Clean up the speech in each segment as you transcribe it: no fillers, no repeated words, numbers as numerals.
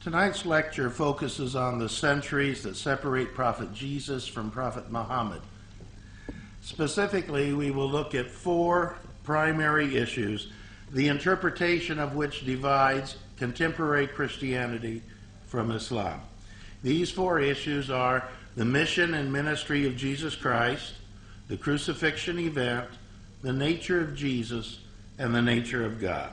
Tonight's lecture focuses on the centuries that separate Prophet Jesus from Prophet Muhammad. Specifically, we will look at four primary issues, the interpretation of which divides contemporary Christianity from Islam. These four issues are the mission and ministry of Jesus Christ, the crucifixion event, the nature of Jesus, and the nature of God.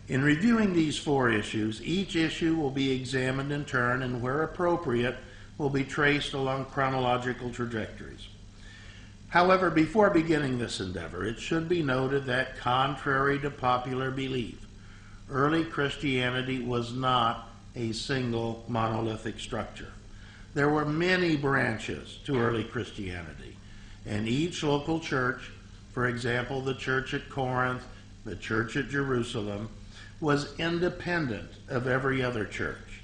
In reviewing these four issues, each issue will be examined in turn and, where appropriate, will be traced along chronological trajectories. However, before beginning this endeavor, it should be noted that, contrary to popular belief, early Christianity was not a single monolithic structure. There were many branches to early Christianity, and each local church, for example, the church at Corinth, the church at Jerusalem, was independent of every other church.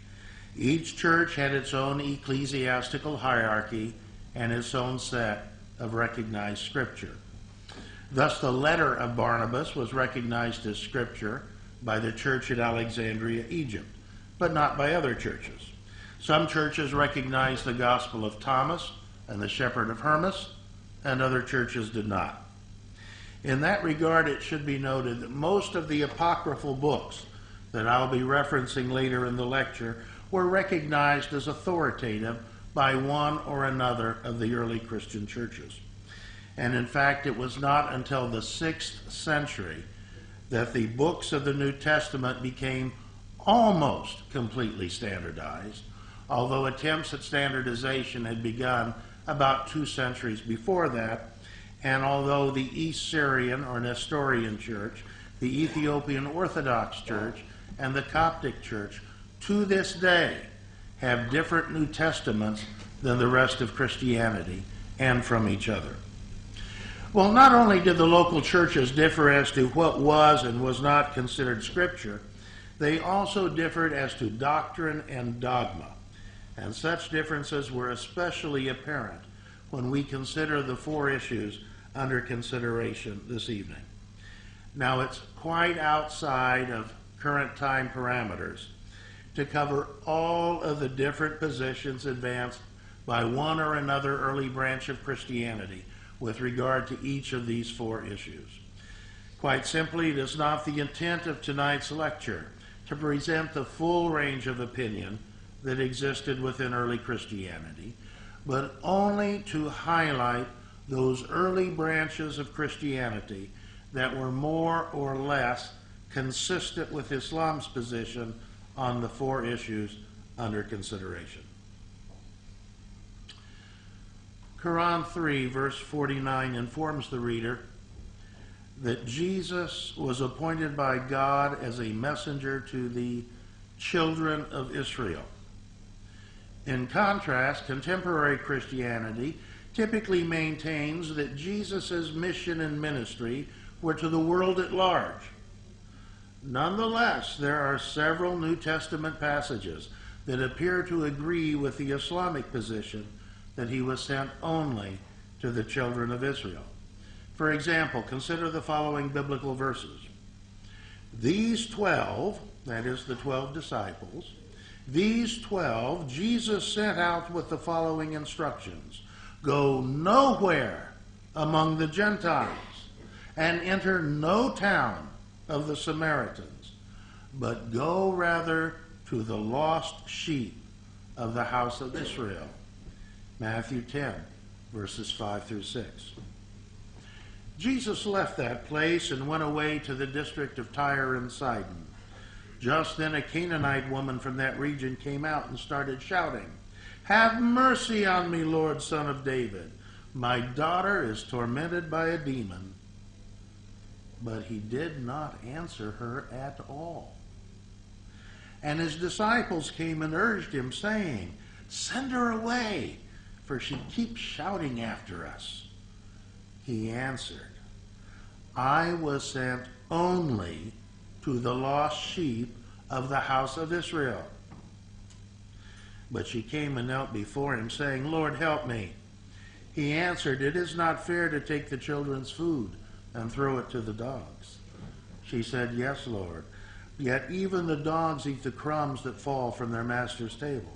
Each church had its own ecclesiastical hierarchy and its own set of recognized scripture. Thus, the letter of Barnabas was recognized as scripture by the church at Alexandria, Egypt, but not by other churches. Some churches recognized the Gospel of Thomas and the Shepherd of Hermas, and other churches did not. In that regard, it should be noted that most of the apocryphal books that I'll be referencing later in the lecture were recognized as authoritative by one or another of the early Christian churches. And in fact, it was not until the 6th century that the books of the New Testament became almost completely standardized, although attempts at standardization had begun about 2 centuries before that. And although the East Syrian or Nestorian Church, the Ethiopian Orthodox Church, and the Coptic Church to this day have different New Testaments than the rest of Christianity and from each other. Well, not only did the local churches differ as to what was and was not considered scripture, they also differed as to doctrine and dogma. And such differences were especially apparent when we consider the four issues under consideration this evening. Now, it's quite outside of current time parameters to cover all of the different positions advanced by one or another early branch of Christianity with regard to each of these four issues. Quite simply, it is not the intent of tonight's lecture to present the full range of opinion that existed within early Christianity, but only to highlight those early branches of Christianity that were more or less consistent with Islam's position on the four issues under consideration. Quran 3, verse 49 informs the reader that Jesus was appointed by God as a messenger to the children of Israel. In contrast, contemporary Christianity typically maintains that Jesus' mission and ministry were to the world at large. Nonetheless, there are several New Testament passages that appear to agree with the Islamic position that he was sent only to the children of Israel. For example, consider the following biblical verses. These 12, that is the 12 disciples, these 12 Jesus sent out with the following instructions. Go nowhere among the Gentiles, and enter no town of the Samaritans, but go rather to the lost sheep of the house of Israel. Matthew 10, verses 5 through 6. Jesus left that place and went away to the district of Tyre and Sidon. Just then a Canaanite woman from that region came out and started shouting, "Have mercy on me, Lord, Son of David. My daughter is tormented by a demon." But he did not answer her at all. And his disciples came and urged him, saying, "Send her away, for she keeps shouting after us." He answered, "I was sent only to the lost sheep of the house of Israel." But she came and knelt before him, saying, "Lord, help me." He answered, "It is not fair to take the children's food and throw it to the dogs." She said, "Yes, Lord." yet even the dogs eat the crumbs that fall from their master's table.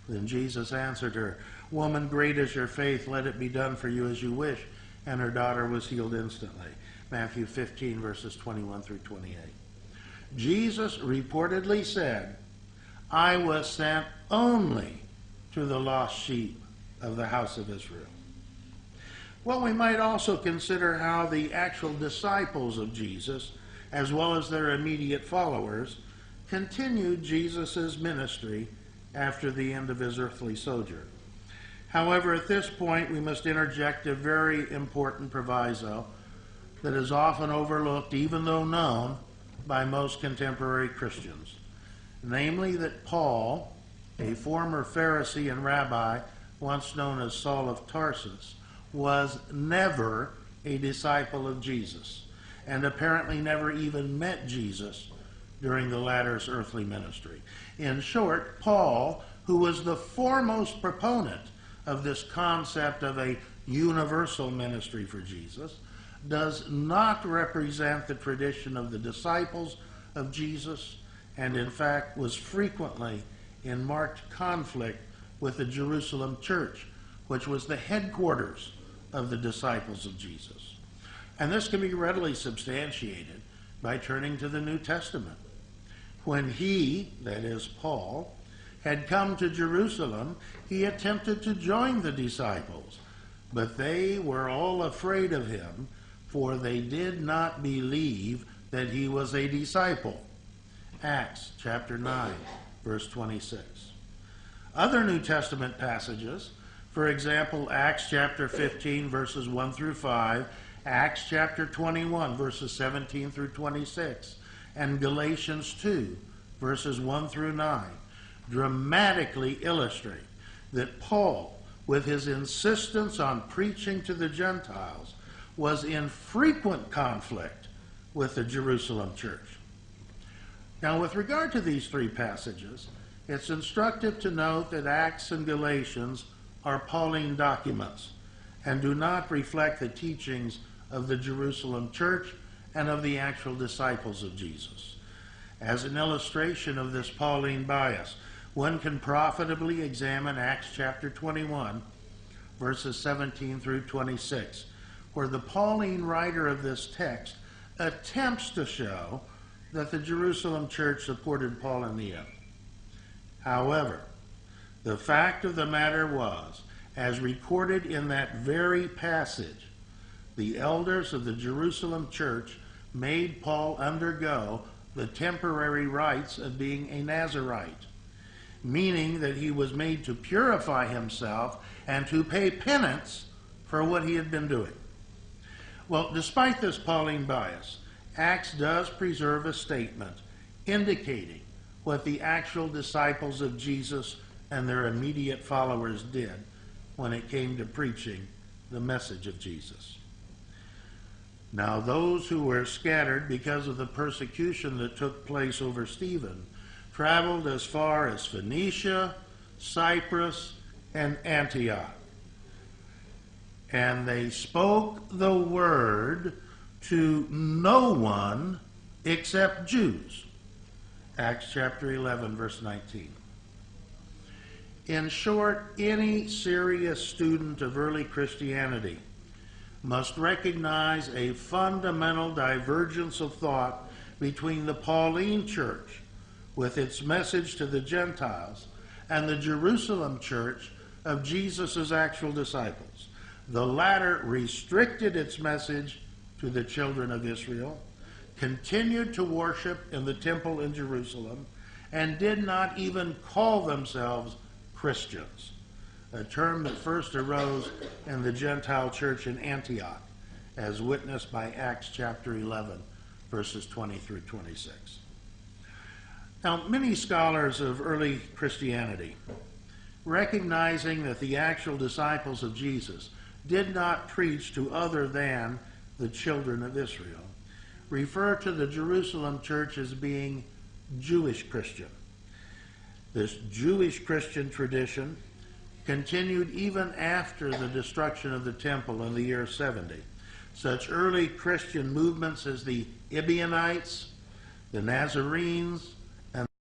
Then Jesus answered her, Woman, great is your faith, let it be done for you as you wish. And her daughter was healed instantly. Matthew 15, verses 21 through 28. Jesus reportedly said, I was sent only to the lost sheep of the house of Israel. Well, we might also consider how the actual disciples of Jesus, as well as their immediate followers, continued Jesus' ministry after the end of his earthly sojourn. However, at this point, we must interject a very important proviso that is often overlooked, even though known by most contemporary Christians. Namely, that Paul, a former Pharisee and rabbi, once known as Saul of Tarsus, was never a disciple of Jesus, and apparently never even met Jesus during the latter's earthly ministry. In short, Paul, who was the foremost proponent of this concept of a universal ministry for Jesus, does not represent the tradition of the disciples of Jesus, and in fact was frequently in marked conflict with the Jerusalem church, which was the headquarters of the disciples of Jesus. And this can be readily substantiated by turning to the New Testament. When he, that is Paul, had come to Jerusalem, he attempted to join the disciples, but they were all afraid of him, for they did not believe that he was a disciple. Acts chapter 9, verse 26. Other New Testament passages, for example, Acts chapter 15, verses 1 through 5, Acts chapter 21, verses 17 through 26, and Galatians 2, verses 1 through 9, dramatically illustrate that Paul, with his insistence on preaching to the Gentiles, was in frequent conflict with the Jerusalem church. Now, with regard to these three passages, it's instructive to note that Acts and Galatians are Pauline documents and do not reflect the teachings of the Jerusalem church and of the actual disciples of Jesus. As an illustration of this Pauline bias, one can profitably examine Acts chapter 21, verses 17 through 26, where the Pauline writer of this text attempts to show that the Jerusalem church supported Paul in the end. However, the fact of the matter was, as recorded in that very passage, the elders of the Jerusalem church made Paul undergo the temporary rites of being a Nazirite, meaning that he was made to purify himself and to pay penance for what he had been doing. Well, despite this Pauline bias, Acts does preserve a statement indicating what the actual disciples of Jesus and their immediate followers did when it came to preaching the message of Jesus. Now, those who were scattered because of the persecution that took place over Stephen traveled as far as Phoenicia, Cyprus, and Antioch. And they spoke the word to no one except Jews. Acts chapter 11, verse 19. In short, any serious student of early Christianity must recognize a fundamental divergence of thought between the Pauline church, with its message to the Gentiles, and the Jerusalem church of Jesus' actual disciples. The latter restricted its message to the children of Israel, continued to worship in the temple in Jerusalem, and did not even call themselves Christians, a term that first arose in the Gentile church in Antioch, as witnessed by Acts chapter 11, verses 20 through 26. Now, many scholars of early Christianity, recognizing that the actual disciples of Jesus did not preach to other than the children of Israel, refer to the Jerusalem church as being Jewish Christian. This Jewish Christian tradition continued even after the destruction of the temple in the year 70. Such early Christian movements as the Ebionites, The Nazarenes